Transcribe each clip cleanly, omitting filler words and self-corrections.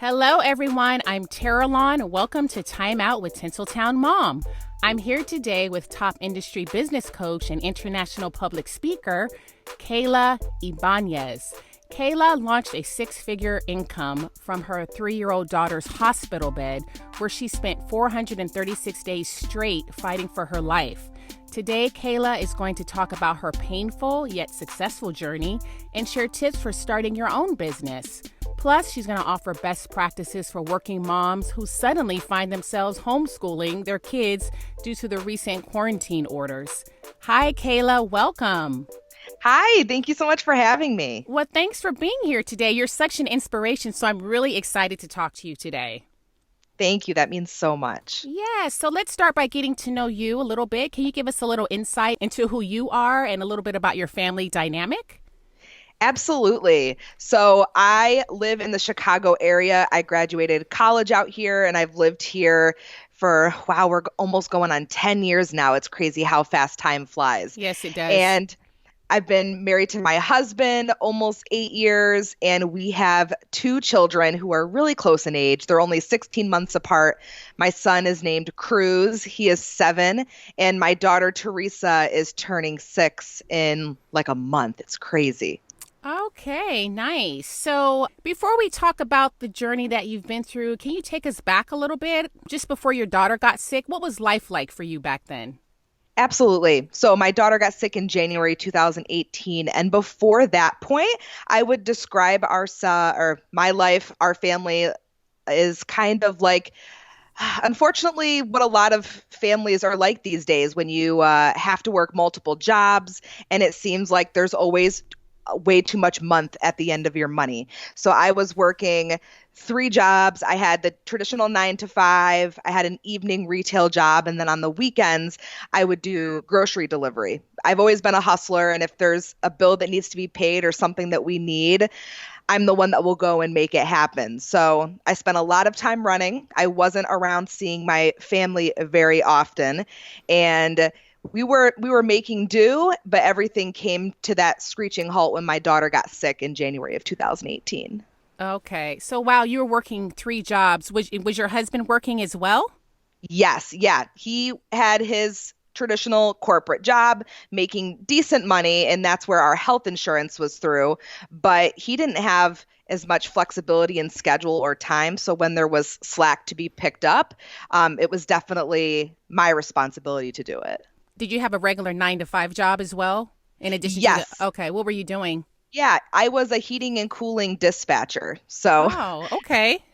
Hello, everyone. I'm Terralon. Welcome to Time Out with Tinseltown Mom. I'm here today with top industry business coach and international public speaker, Kayla Ibanez. Kayla launched a six-figure income from her 3-year-old daughter's hospital bed, where she spent 436 days straight fighting for her life. Today, Kayla is going to talk about her painful yet successful journey and share tips for starting your own business. Plus, she's going to offer best practices for working moms who suddenly find themselves homeschooling their kids due to the recent quarantine orders. Hi, Kayla. Welcome. Hi, thank you so much for having me. Well, thanks for being here today. You're such an inspiration, so I'm really excited to talk to you today. Thank you. That means so much. Yeah, so let's start by getting to know you a little bit. Can you give us a little insight into who you are and a little bit about your family dynamic? Absolutely. So I live in the Chicago area. I graduated college out here and I've lived here for, wow, we're almost going on 10 years now. It's crazy how fast time flies. Yes, it does. And I've been married to my husband almost 8 years, and we have 2 children who are really close in age. They're only 16 months apart. My son is named Cruz. He is 7, and my daughter Teresa is turning 6 in like a month. It's crazy. Okay, nice. So before we talk about the journey that you've been through, can you take us back a little bit? Just before your daughter got sick, what was life like for you back then? Absolutely. So my daughter got sick in January 2018. And before that point, I would describe or my life, our family is kind of like, unfortunately, what a lot of families are like these days when you have to work multiple jobs and it seems like there's always way too much month at the end of your money. So I was working 3 jobs. I had the traditional 9 to 5. I had an evening retail job. And then on the weekends, I would do grocery delivery. I've always been a hustler. And if there's a bill that needs to be paid or something that we need, I'm the one that will go and make it happen. So I spent a lot of time running. I wasn't around seeing my family very often. And we were making do, but everything came to that screeching halt when my daughter got sick in January of 2018. Okay. So while you were working 3 jobs, was your husband working as well? Yes, yeah. He had his traditional corporate job making decent money, and that's where our health insurance was through, but he didn't have as much flexibility in schedule or time. So when there was slack to be picked up, it was definitely my responsibility to do it. Did you have a regular 9 to 5 job as well? In addition Yes. to okay, what were you doing? Yeah, I was a heating and cooling dispatcher. So Oh, okay.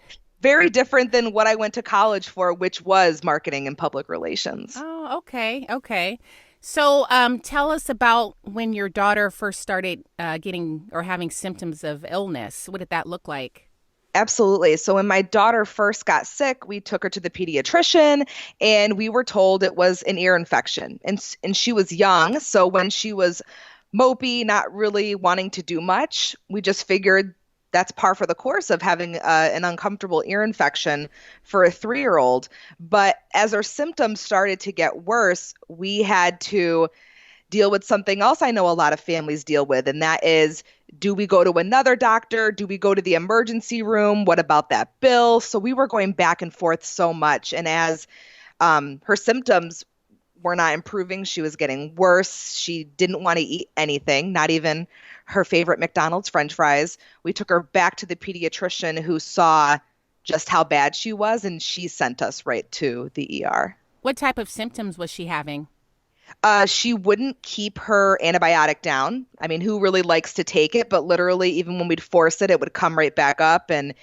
very different than what I went to college for, which was marketing and public relations. Oh, okay, okay. So, tell us about when your daughter first started getting or having symptoms of illness. What did that look like? Absolutely. So when my daughter first got sick, we took her to the pediatrician and we were told it was an ear infection. And she was young. So when she was mopey, not really wanting to do much, we just figured that's par for the course of having an uncomfortable ear infection for a 3-year-old. But as her symptoms started to get worse, we had to deal with something else I know a lot of families deal with, and that is, do we go to another doctor? Do we go to the emergency room? What about that bill? So we were going back and forth so much. And as her symptoms were not improving, she was getting worse. She didn't want to eat anything, not even her favorite McDonald's French fries. We took her back to the pediatrician who saw just how bad she was, and she sent us right to the ER. What type of symptoms was she having? She wouldn't keep her antibiotic down. I mean, who really likes to take it? But literally, even when we'd force it, it would come right back up and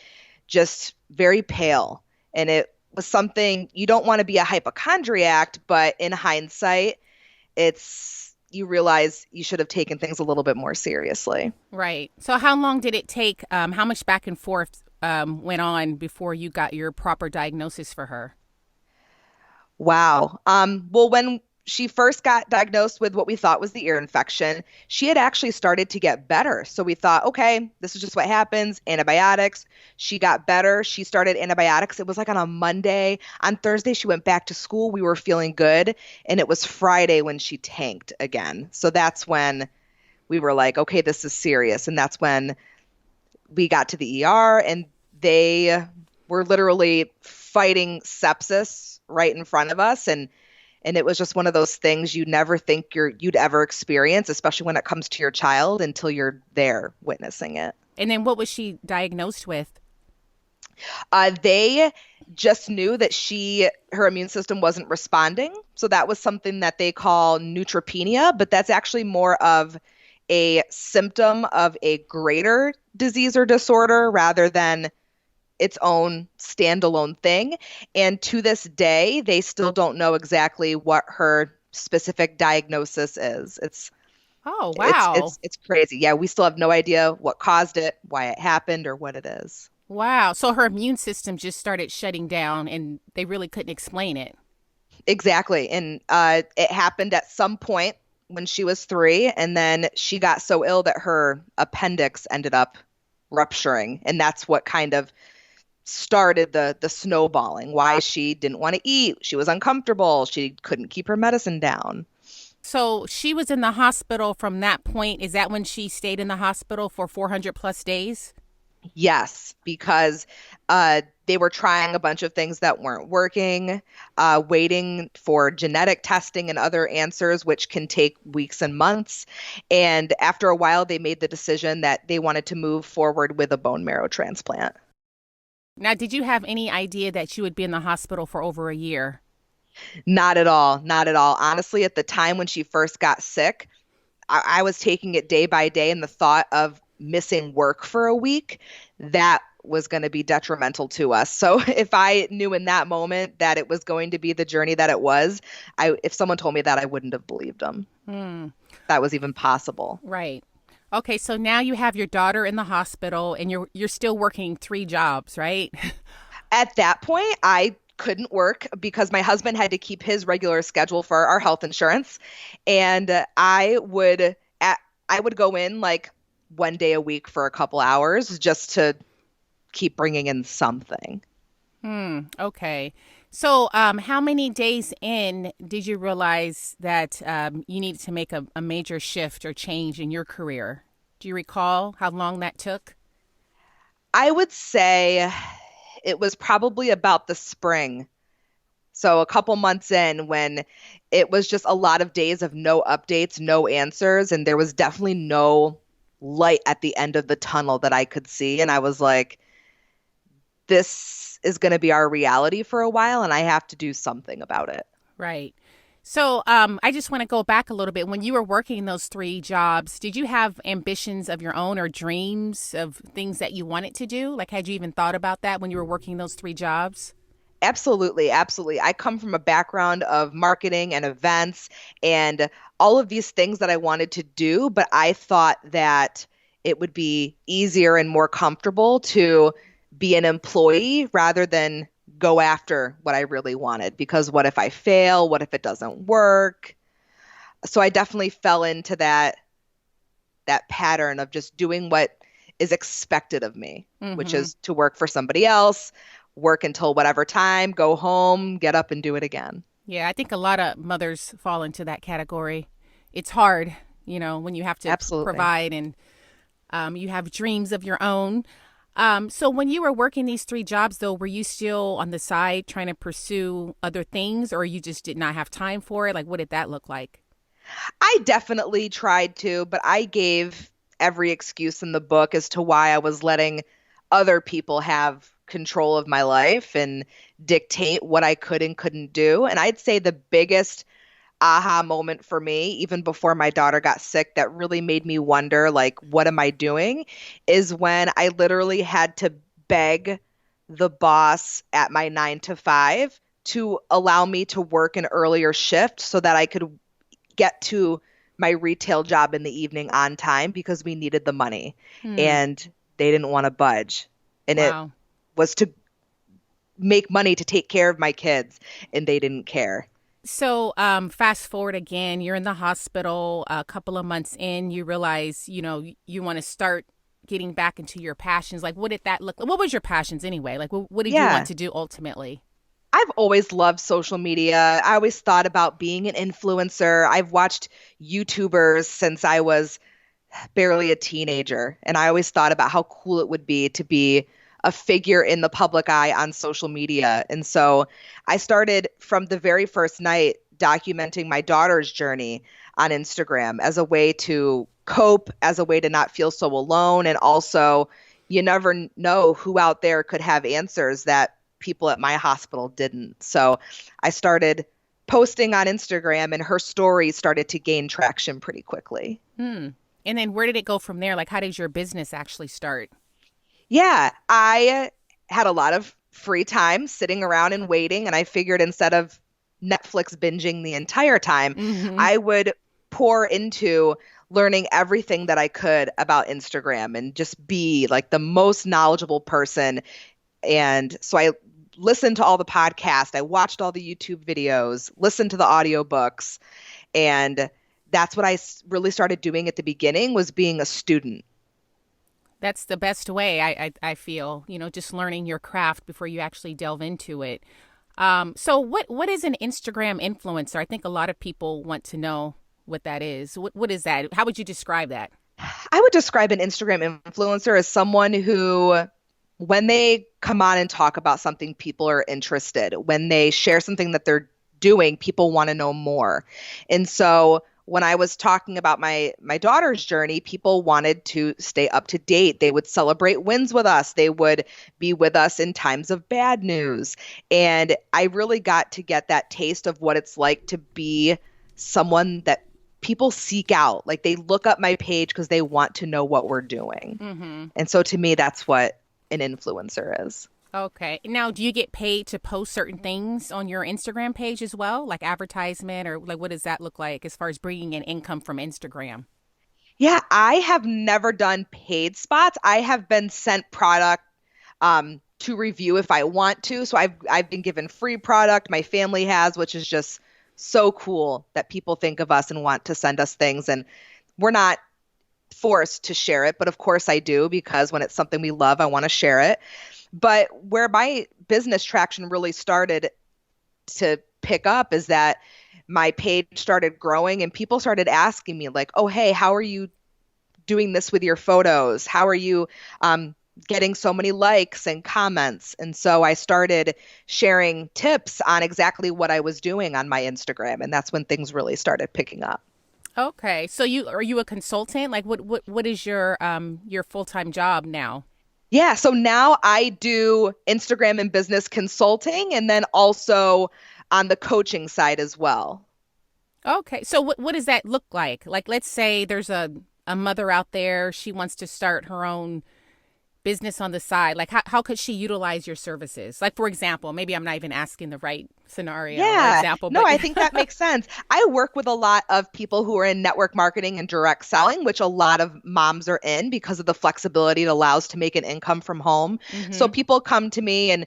just very pale. And it was something you don't want to be a hypochondriac, but in hindsight, you realize you should have taken things a little bit more seriously. Right. So how long did it take? How much back and forth went on before you got your proper diagnosis for her? Wow. Well, when she first got diagnosed with what we thought was the ear infection, she had actually started to get better. So we thought, okay, this is just what happens. Antibiotics. She got better. She started antibiotics. It was like on a Monday. On Thursday, she went back to school. We were feeling good. And it was Friday when she tanked again. So that's when we were like, okay, this is serious. And that's when we got to the ER and they were literally fighting sepsis right in front of us. And it was just one of those things you never think you'd ever experience, especially when it comes to your child until you're there witnessing it. And then what was she diagnosed with? They just knew that her immune system wasn't responding. So that was something that they call neutropenia, but that's actually more of a symptom of a greater disease or disorder rather than its own standalone thing. And to this day, they still don't know exactly what her specific diagnosis is. Oh, wow. It's crazy. Yeah, we still have no idea what caused it, why it happened, or what it is. Wow. So her immune system just started shutting down and they really couldn't explain it. Exactly. And it happened at some point when she was 3, and then she got so ill that her appendix ended up rupturing. And that's what kind of started the snowballing, why she didn't want to eat. She was uncomfortable. She couldn't keep her medicine down. So she was in the hospital from that point. Is that when she stayed in the hospital for 400 plus days? Yes, because they were trying a bunch of things that weren't working, waiting for genetic testing and other answers, which can take weeks and months. And after a while, they made the decision that they wanted to move forward with a bone marrow transplant. Now, did you have any idea that you would be in the hospital for over a year? Not at all. Not at all. Honestly, at the time when she first got sick, I was taking it day by day, and the thought of missing work for a week, that was going to be detrimental to us. So if I knew in that moment that it was going to be the journey that it was, if someone told me that, I wouldn't have believed them. That was even possible. Right. Okay, so now you have your daughter in the hospital and you're still working 3 jobs, right? At that point, I couldn't work because my husband had to keep his regular schedule for our health insurance. And I would go in like one day a week for a couple hours just to keep bringing in something. Okay. So how many days in did you realize that you needed to make a major shift or change in your career? Do you recall how long that took? I would say it was probably about the spring. So a couple months in, when it was just a lot of days of no updates, no answers, and there was definitely no light at the end of the tunnel that I could see. And I was like, this is going to be our reality for a while, and I have to do something about it. Right. So I just want to go back a little bit. When you were working those 3 jobs, did you have ambitions of your own or dreams of things that you wanted to do? Like, had you even thought about that when you were working those 3 jobs? Absolutely, absolutely. I come from a background of marketing and events and all of these things that I wanted to do, but I thought that it would be easier and more comfortable to be an employee rather than go after what I really wanted. Because what if I fail? What if it doesn't work? So I definitely fell into that pattern of just doing what is expected of me, which is to work for somebody else, work until whatever time, go home, get up and do it again. Yeah, I think a lot of mothers fall into that category. It's hard, when you have to Absolutely. provide and you have dreams of your own. So when you were working these 3 jobs, though, were you still on the side trying to pursue other things, or you just did not have time for it? Like, what did that look like? I definitely tried to, but I gave every excuse in the book as to why I was letting other people have control of my life and dictate what I could and couldn't do. And I'd say the biggest aha moment for me, even before my daughter got sick, that really made me wonder, like, what am I doing? Is when I literally had to beg the boss at my 9 to 5 to allow me to work an earlier shift so that I could get to my retail job in the evening on time because we needed the money. And they didn't want to budge. And Wow. it was to make money to take care of my kids, and they didn't care. So fast forward again, you're in the hospital a couple of months in, you realize, you want to start getting back into your passions. Like, what did that look like? What was your passions anyway? Like, what did you want to do ultimately? I've always loved social media. I always thought about being an influencer. I've watched YouTubers since I was barely a teenager, and I always thought about how cool it would be to be a figure in the public eye on social media. And so I started from the very first night documenting my daughter's journey on Instagram as a way to cope, as a way to not feel so alone. And also, you never know who out there could have answers that people at my hospital didn't. So I started posting on Instagram, and her story started to gain traction pretty quickly. Hmm. And then where did it go from there? Like, how did your business actually start? Yeah, I had a lot of free time sitting around and waiting, and I figured instead of Netflix binging the entire time, Hmm. I would pour into learning everything that I could about Instagram and just be like the most knowledgeable person. And so I listened to all the podcasts, I watched all the YouTube videos, listened to the audiobooks, and that's what really started doing at the beginning was being a student. That's the best way, I feel, just learning your craft before you actually delve into it. So what is an Instagram influencer? I think a lot of people want to know what that is. What is that? How would you describe that? I would describe an Instagram influencer as someone who, when they come on and talk about something, people are interested. When they share something that they're doing, people want to know more. And so when I was talking about my daughter's journey, people wanted to stay up to date. They would celebrate wins with us. They would be with us in times of bad news. And I really got to get that taste of what it's like to be someone that people seek out. Like they look up my page because they want to know what we're doing. Hmm. And so to me, that's what an influencer is. Okay. Now, do you get paid to post certain things on your Instagram page as well, like advertisement, or like what does that look like as far as bringing in income from Instagram? Yeah, I have never done paid spots. I have been sent product to review if I want to. So I've been given free product. My family has, which is just so cool that people think of us and want to send us things. And we're not forced to share it, but of course I do because when it's something we love, I want to share it. But where my business traction really started to pick up is that my page started growing and people started asking me like, "Oh, hey, how are you doing this with your photos? How are you getting so many likes and comments?" And so I started sharing tips on exactly what I was doing on my Instagram, and that's when things really started picking up. Okay. So are you a consultant? Like what is your full-time job now? Yeah, so now I do Instagram and business consulting and then also on the coaching side as well. Okay. So what does that look like? Like let's say there's a mother out there, she wants to start her own business on the side. Like how could she utilize your services? Like for example, maybe I'm not even asking the right scenario or Yeah, example, no, but I think that makes sense. I work with a lot of people who are in network marketing and direct selling, which a lot of moms are in because of the flexibility it allows to make an income from home. So hmm. people come to me and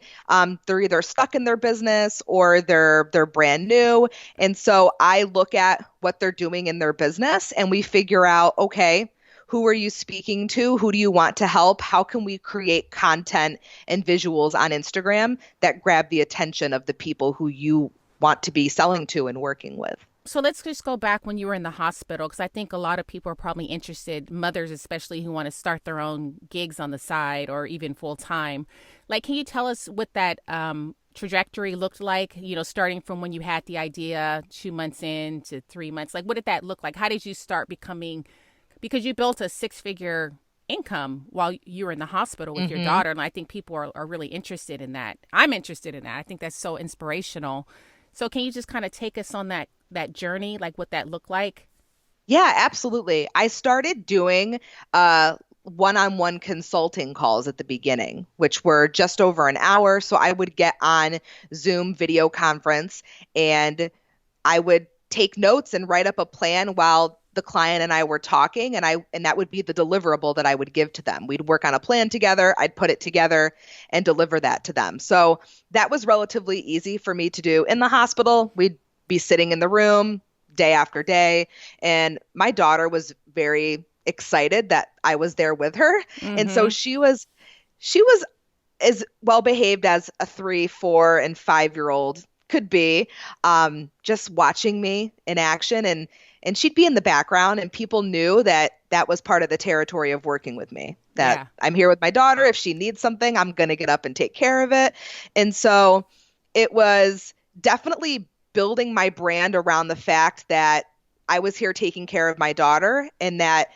they're either stuck in their business or they're brand new. And so I look at what they're doing in their business and we figure out, okay, who are you speaking to? Who do you want to help? How can we create content and visuals on Instagram that grab the attention of the people who you want to be selling to and working with? So let's just go back when you were in the hospital because I think a lot of people are probably interested, mothers especially who want to start their own gigs on the side or even full time. Like, can you tell us what that trajectory looked like? Starting from when you had the idea 2 months in to 3 months. Like, what did that look like? How did you start becoming? Because you built a six-figure income while you were in the hospital with your Hmm. daughter, and I think people are really interested in that. I'm interested in that. I think that's so inspirational. So can you just kind of take us on that journey, like what that looked like? Yeah, absolutely. I started doing one-on-one consulting calls at the beginning, which were just over an hour. So I would get on Zoom video conference and I would take notes and write up a plan while the client and I were talking and that would be the deliverable that I would give to them. We'd work on a plan together, I'd put it together and deliver that to them. So that was relatively easy for me to do in the hospital. We'd be sitting in the room day after day and my daughter was very excited that I was there with her. And so Mm-hmm. she was as well behaved as a 3, 4, and 5-year old could be, just watching me in action. And and she'd be in the background, and people knew that that was part of the territory of working with me. That Yeah. I'm here with my daughter. If she needs something, I'm going to get up and take care of it. And so it was definitely building my brand around the fact that I was here taking care of my daughter and that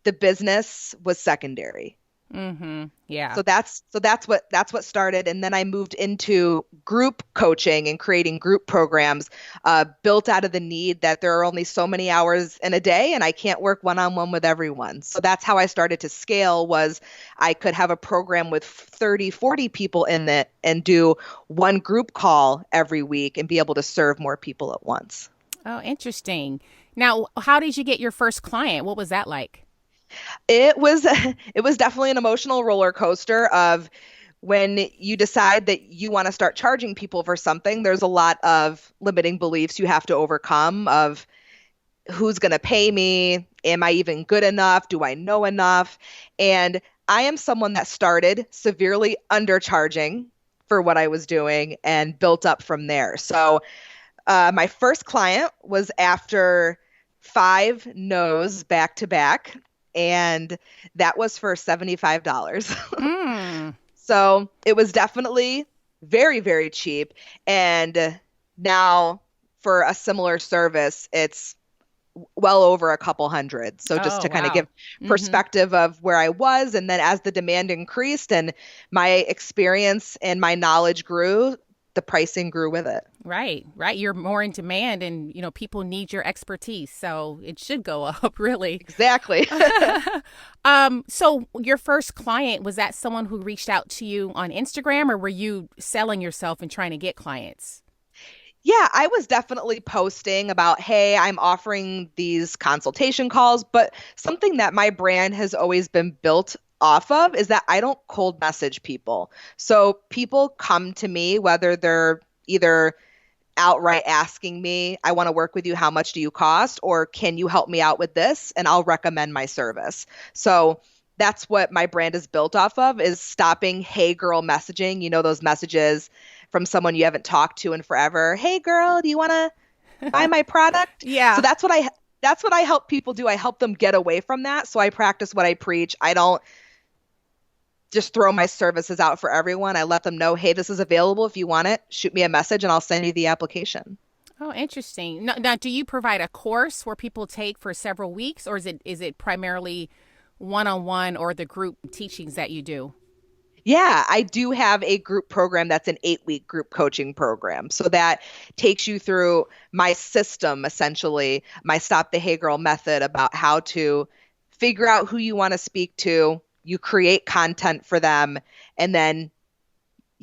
the business was secondary. Mm-hmm. Yeah. So that's what started, and then I moved into group coaching and creating group programs, built out of the need that there are only so many hours in a day, and I can't work one-on-one with everyone. So that's how I started to scale. Was I could have a program with 30, 40 people in it and do one group call every week and be able to serve more people at once. Oh, interesting. Now, how did you get your first client? What was that like? It was it was definitely an emotional roller coaster of when you decide that you want to start charging people for something, there's a lot of limiting beliefs you have to overcome of who's going to pay me? Am I even good enough? Do I know enough? And I am someone that started severely undercharging for what I was doing and built up from there. So my first client was after 5 no's back to back, and that was for $75. Mm. So it was definitely very, very cheap. And now for a similar service, it's well over a couple hundred. So just Oh, to kind of wow. give Mm-hmm. perspective of where I was, and then as the demand increased and my experience and my knowledge grew, the pricing grew with it. Right, right. You're more in demand and, people need your expertise. So it should go up, really. Exactly. So your first client, was that someone who reached out to you on Instagram or were you selling yourself and trying to get clients? Yeah, I was definitely posting about, hey, I'm offering these consultation calls, but something that my brand has always been built off of is that I don't cold message people. So people come to me, whether they're either outright asking me, I want to work with you, how much do you cost? Or can you help me out with this? And I'll recommend my service. So that's what my brand is built off of, is stopping hey girl messaging, those messages from someone you haven't talked to in forever. Hey girl, do you want to buy my product? So Yeah. that's what I help people do. I help them get away from that. So I practice what I preach. I don't just throw my services out for everyone. I let them know, hey, this is available. If you want it, shoot me a message and I'll send you the application. Oh, interesting. Now, do you provide a course where people take for several weeks or is it primarily one-on-one or the group teachings that you do? Yeah, I do have a group program that's an 8-week group coaching program. So that takes you through my system, essentially, my Stop the Hey Girl method about how to figure out who you want to speak to. You create content for them, and then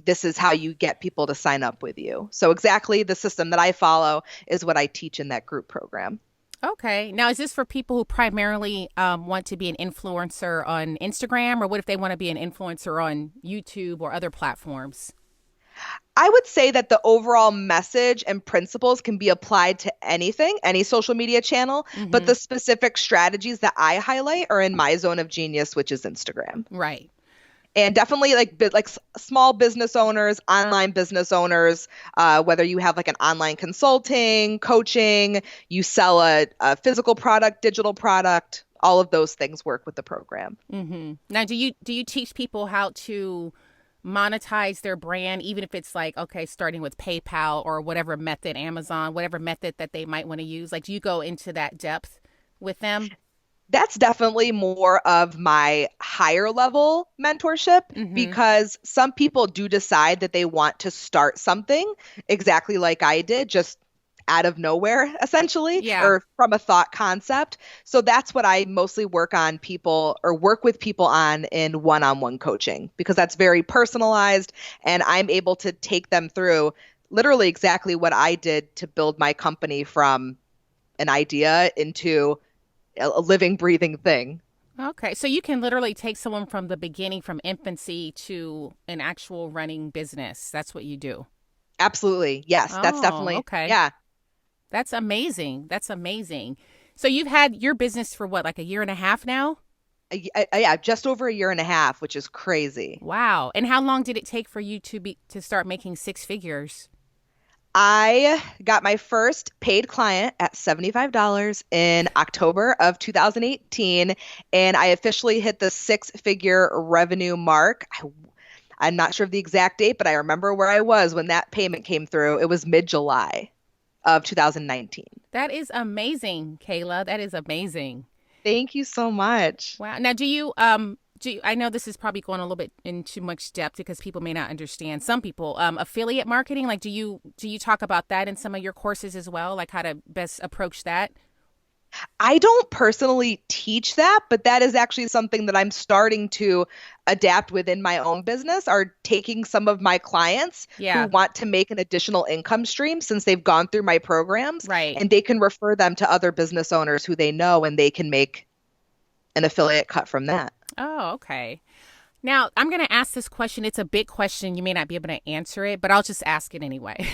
this is how you get people to sign up with you. So exactly the system that I follow is what I teach in that group program. Okay. Now, is this for people who primarily want to be an influencer on Instagram, or what if they want to be an influencer on YouTube or other platforms? I would say that the overall message and principles can be applied to anything, any social media channel, but Mm-hmm. the specific strategies that I highlight are in my zone of genius, which is Instagram. Right. And definitely small business owners, online business owners, whether you have like an online consulting, coaching, you sell a physical product, digital product, all of those things work with the program. Mm-hmm. Now, do you teach people how to monetize their brand, even if it's like, okay, starting with PayPal or whatever method, Amazon, whatever method that they might want to use? Like, do you go into that depth with them? That's definitely more of my higher level mentorship, Mm-hmm. because some people do decide that they want to start something exactly like I did, just out of nowhere, essentially, Yeah. or from a thought concept. So that's what I mostly work with people on in one-on-one coaching, because that's very personalized and I'm able to take them through literally exactly what I did to build my company from an idea into a living, breathing thing. Okay. So you can literally take someone from the beginning, from infancy to an actual running business. That's what you do. Absolutely. Yes, that's Oh, definitely, okay. yeah. That's amazing. That's amazing. So you've had your business for what, like a year and a half now? Yeah, just over a year and a half, which is crazy. Wow. And how long did it take for you to start making six figures? I got my first paid client at $75 in October of 2018, and I officially hit the six-figure revenue mark. I'm not sure of the exact date, but I remember where I was when that payment came through. It was mid-July of 2019. That is amazing, Kayla. That is amazing. Thank you so much. Wow. Now, I know this is probably going a little bit into much depth because people may not understand. Some people, affiliate marketing, like do you talk about that in some of your courses as well, like how to best approach that? I don't personally teach that, but that is actually something that I'm starting to adapt within my own business, are taking some of my clients who Yeah, want to make an additional income stream since they've gone through my programs, right. and they can refer them to other business owners who they know, and they can make an affiliate cut from that. Oh, okay. Now, I'm going to ask this question. It's a big question. You may not be able to answer it, but I'll just ask it anyway.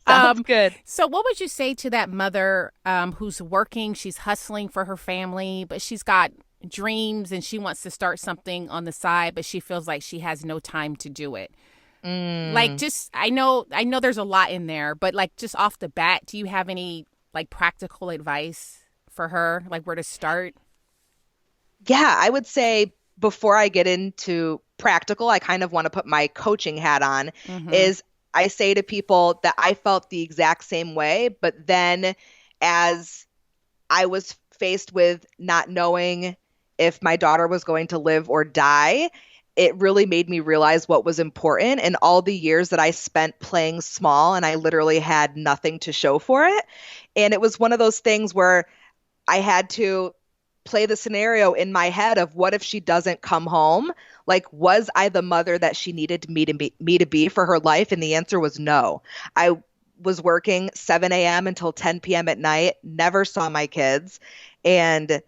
Sounds good. So, what would you say to that mother who's working? She's hustling for her family, but she's got dreams and she wants to start something on the side, but she feels like she has no time to do it. Like, Mm. just I know there's a lot in there, but like just off the bat, do you have any like practical advice for her, like where to start? Yeah, I would say before I get into practical, I kind of want to put my coaching hat on, Mm-hmm. is I say to people that I felt the exact same way, but then as I was faced with not knowing if my daughter was going to live or die, it really made me realize what was important, and all the years that I spent playing small and I literally had nothing to show for it. And it was one of those things where I had to play the scenario in my head of what if she doesn't come home? Like, was I the mother that she needed me to be for her life? And the answer was no. I was working 7 a.m. until 10 p.m. at night, never saw my kids, and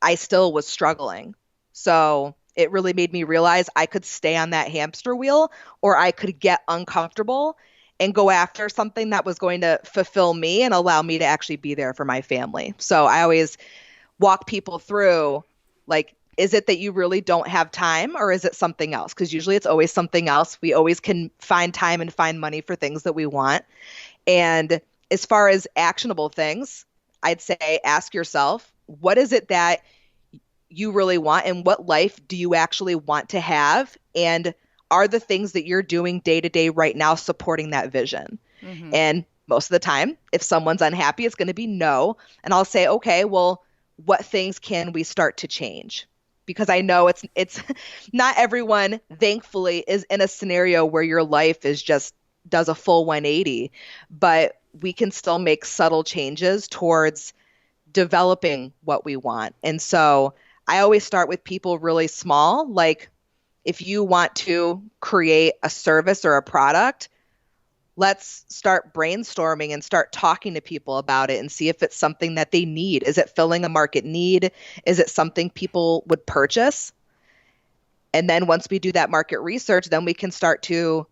I still was struggling. So it really made me realize I could stay on that hamster wheel, or I could get uncomfortable and go after something that was going to fulfill me and allow me to actually be there for my family. So I always walk people through, like, is it that you really don't have time, or is it something else? Because usually it's always something else. We always can find time and find money for things that we want. And as far as actionable things, I'd say ask yourself, what is it that you really want, and what life do you actually want to have? And are the things that you're doing day to day right now supporting that vision? Mm-hmm. And most of the time, if someone's unhappy, it's going to be no. And I'll say, okay, well, what things can we start to change? Because I know it's not everyone, thankfully, is in a scenario where your life is just does a full 180, but we can still make subtle changes towards developing what we want. And so I always start with people really small. Like, if you want to create a service or a product, let's start brainstorming and start talking to people about it and see if it's something that they need. Is it filling a market need? Is it something people would purchase? And then once we do that market research, then we can start to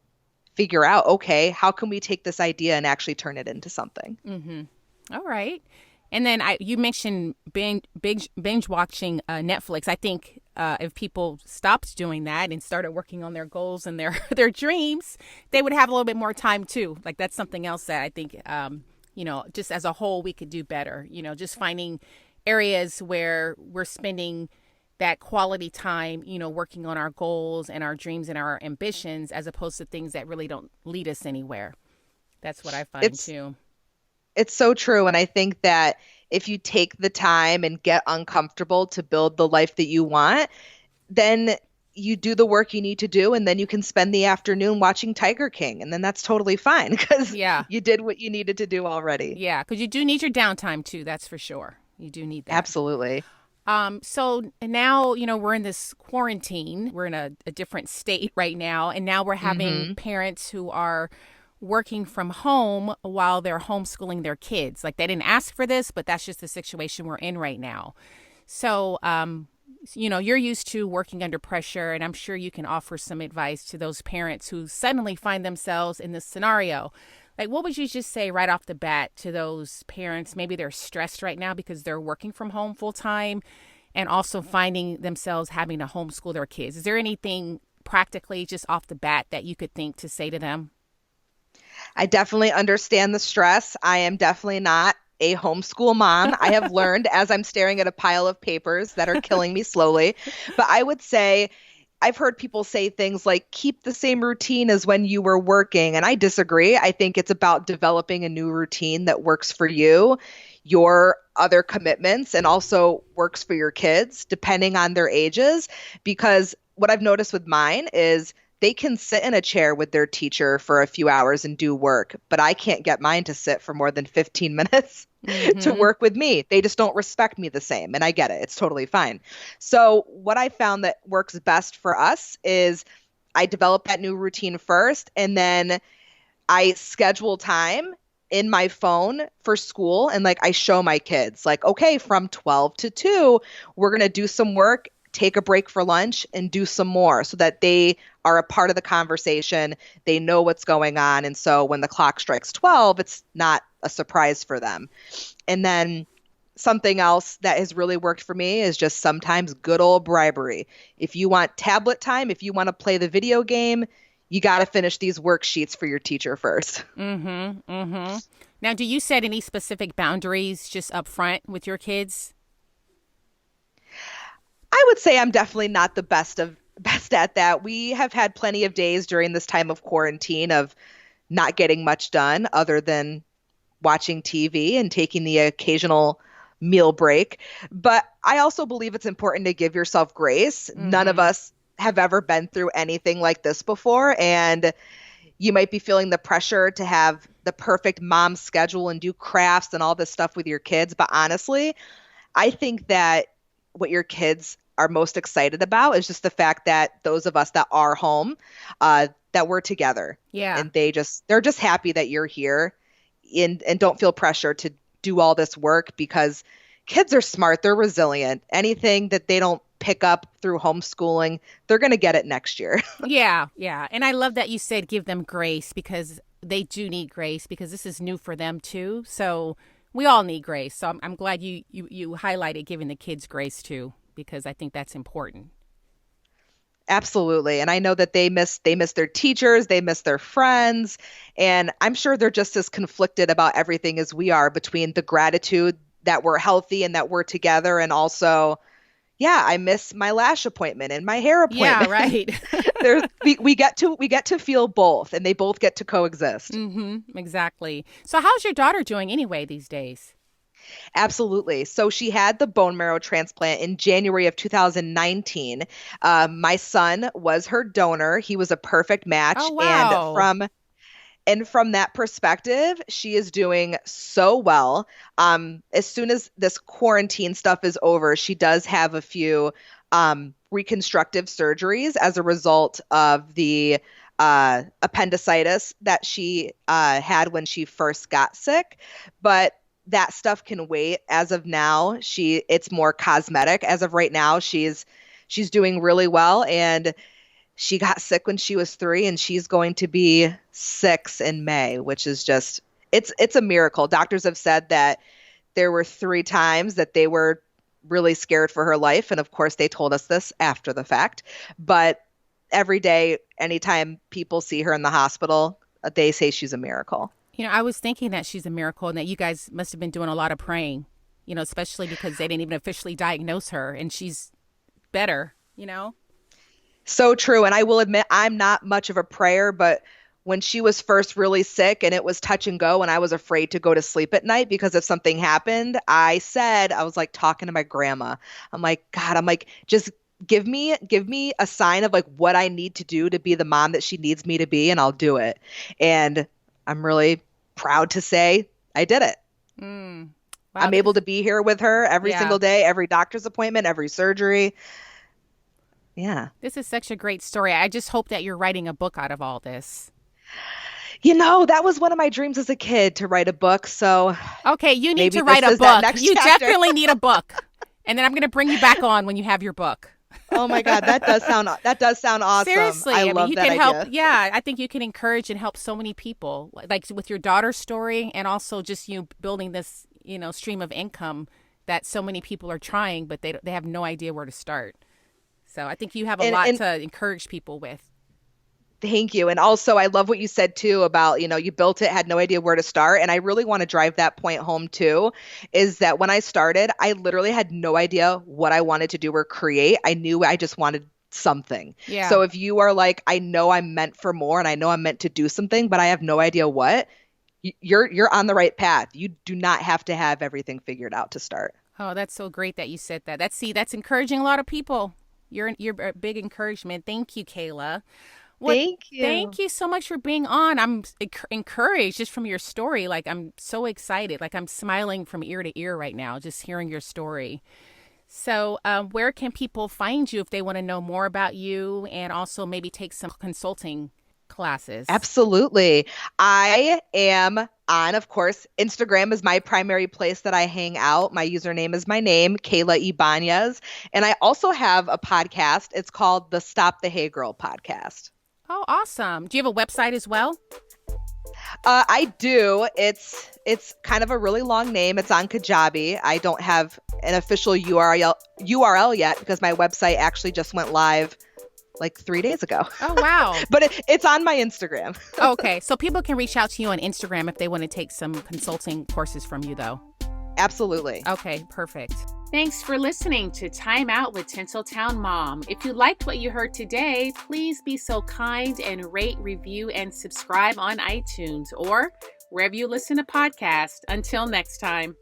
figure out, okay, how can we take this idea and actually turn it into something? Mm-hmm. All right. And then you mentioned binge watching Netflix. I think if people stopped doing that and started working on their goals and their their dreams, they would have a little bit more time too. Like that's something else that I think, just as a whole, we could do better. Just finding areas where we're spending that quality time, working on our goals and our dreams and our ambitions, as opposed to things that really don't lead us anywhere. That's what I find It's too. it's so true. And I think that if you take the time and get uncomfortable to build the life that you want, then you do the work you need to do, and then you can spend the afternoon watching Tiger King, and then that's totally fine because Yeah. you did what you needed to do already. Yeah, because you do need your downtime too. That's for sure. You do need that. Absolutely. So now, we're in this quarantine. We're in a different state right now. And now we're having Hmm. parents who are working from home while they're homeschooling their kids. Like they didn't ask for this, but that's just the situation we're in right now. So, you're used to working under pressure, and I'm sure you can offer some advice to those parents who suddenly find themselves in this scenario. Like, what would you just say right off the bat to those parents? Maybe they're stressed right now because they're working from home full time and also finding themselves having to homeschool their kids. Is there anything practically just off the bat that you could think to say to them? I definitely understand the stress. I am definitely not a homeschool mom. I have learned as I'm staring at a pile of papers that are killing me slowly. But I would say I've heard people say things like keep the same routine as when you were working. And I disagree. I think it's about developing a new routine that works for you, your other commitments, and also works for your kids, depending on their ages. Because what I've noticed with mine is they can sit in a chair with their teacher for a few hours and do work, but I can't get mine to sit for more than 15 minutes to Mm-hmm. work with me. They just don't respect me the same. And I get it. It's totally fine. So, what I found that works best for us is I develop that new routine first, and then I schedule time in my phone for school. And like I show my kids, like, okay, from 12 to 2, we're going to do some work, take a break for lunch, and do some more so that they are a part of the conversation. They know what's going on. And so when the clock strikes 12, it's not a surprise for them. And then something else that has really worked for me is just sometimes good old bribery. If you want tablet time, if you want to play the video game, you got to finish these worksheets for your teacher first. Mm-hmm. Mm-hmm. Now, do you set any specific boundaries just up front with your kids? I would say I'm definitely not the best at that. We have had plenty of days during this time of quarantine of not getting much done other than watching TV and taking the occasional meal break. But I also believe it's important to give yourself grace. None of Mm-hmm. us have ever been through anything like this before. And you might be feeling the pressure to have the perfect mom schedule and do crafts and all this stuff with your kids. But honestly, I think that what your kids are most excited about is just the fact that those of us that are home, that we're together, Yeah. and they're just happy that you're here, and don't feel pressure to do all this work because kids are smart, they're resilient. Anything that they don't pick up through homeschooling, they're going to get it next year. Yeah, yeah. And I love that you said give them grace because they do need grace because this is new for them too. So we all need grace. So I'm glad you highlighted giving the kids grace too because I think that's important. Absolutely. And I know that they miss their teachers, they miss their friends, and I'm sure they're just as conflicted about everything as we are between the gratitude that we're healthy and that we're together, and also, yeah, I miss my lash appointment and my hair Yeah, appointment. right. We get to feel both, and they both get to coexist. Mm-hmm. Exactly. So how's your daughter doing anyway these days? Absolutely. So she had the bone marrow transplant in January of 2019. My son was her donor. He was a perfect Oh match, and wow. from that perspective, she is doing so well. As soon as this quarantine stuff is over, she does have a few reconstructive surgeries as a result of the appendicitis that she had when she first got sick. But that stuff can wait. As of now, it's more cosmetic. As of right now, she's doing really well, and she got sick when she was 3, and she's going to be 6 in May, which is just it's a miracle. Doctors have said that there were 3 times that they were really scared for her life, and of course they told us this after the fact. But every day, anytime people see her in the hospital, they say she's a miracle. You know, I was thinking that she's a miracle and that you guys must have been doing a lot of praying, especially because they didn't even officially diagnose her and she's better. So true. And I will admit, I'm not much of a prayer, but when she was first really sick and it was touch and go, and I was afraid to go to sleep at night because if something happened, I was like talking to my grandma. I'm like, God, I'm like, just give me a sign of like what I need to do to be the mom that she needs me to be, and I'll do it. And I'm really proud to say I did it. Mm. Wow, I'm able to be here with her every yeah. single day, every doctor's appointment, every surgery. Yeah. This is such a great story. I just hope that you're writing a book out of all this. That was one of my dreams as a kid to write a book. So Okay, you need maybe to write this a is that book. next You chapter. definitely need a book. And then I'm going to bring you back on when you have your book. Oh my God, that does sound awesome. Seriously, I I mean, love you that can help. idea. Yeah, I think you can encourage and help so many people, like with your daughter's story, and also just you building this, stream of income that so many people are trying, but they have no idea where to start. So I think you have a And lot and to encourage people with. Thank you. And also, I love what you said too about, you built it, had no idea where to start. And I really want to drive that point home too, is that when I started, I literally had no idea what I wanted to do or create. I knew I just wanted something. Yeah. So if you are like, I know I'm meant for more and I know I'm meant to do something, but I have no idea what, you're on the right path. You do not have to have everything figured out to start. Oh, that's so great that you said that. That's encouraging a lot of people. You're a big encouragement. Thank you, Kayla. Thank you. Thank you so much for being on. I'm encouraged just from your story. Like, I'm so excited. Like, I'm smiling from ear to ear right now, just hearing your story. So, where can people find you if they want to know more about you and also maybe take some consulting classes? Absolutely. I am on, of course, Instagram is my primary place that I hang out. My username is my name, Kayla Ibanez. And I also have a podcast. It's called the Stop the Hey Girl podcast. Oh, awesome. Do you have a website as well? I do. It's kind of a really long name. It's on Kajabi. I don't have an official URL yet because my website actually just went live like 3 days ago. Oh, wow. But it's on my Instagram. Okay. So people can reach out to you on Instagram if they want to take some consulting courses from you, though. Absolutely. Okay, perfect. Thanks for listening to Time Out with Tinseltown Mom. If you liked what you heard today, please be so kind and rate, review, and subscribe on iTunes or wherever you listen to podcasts. Until next time.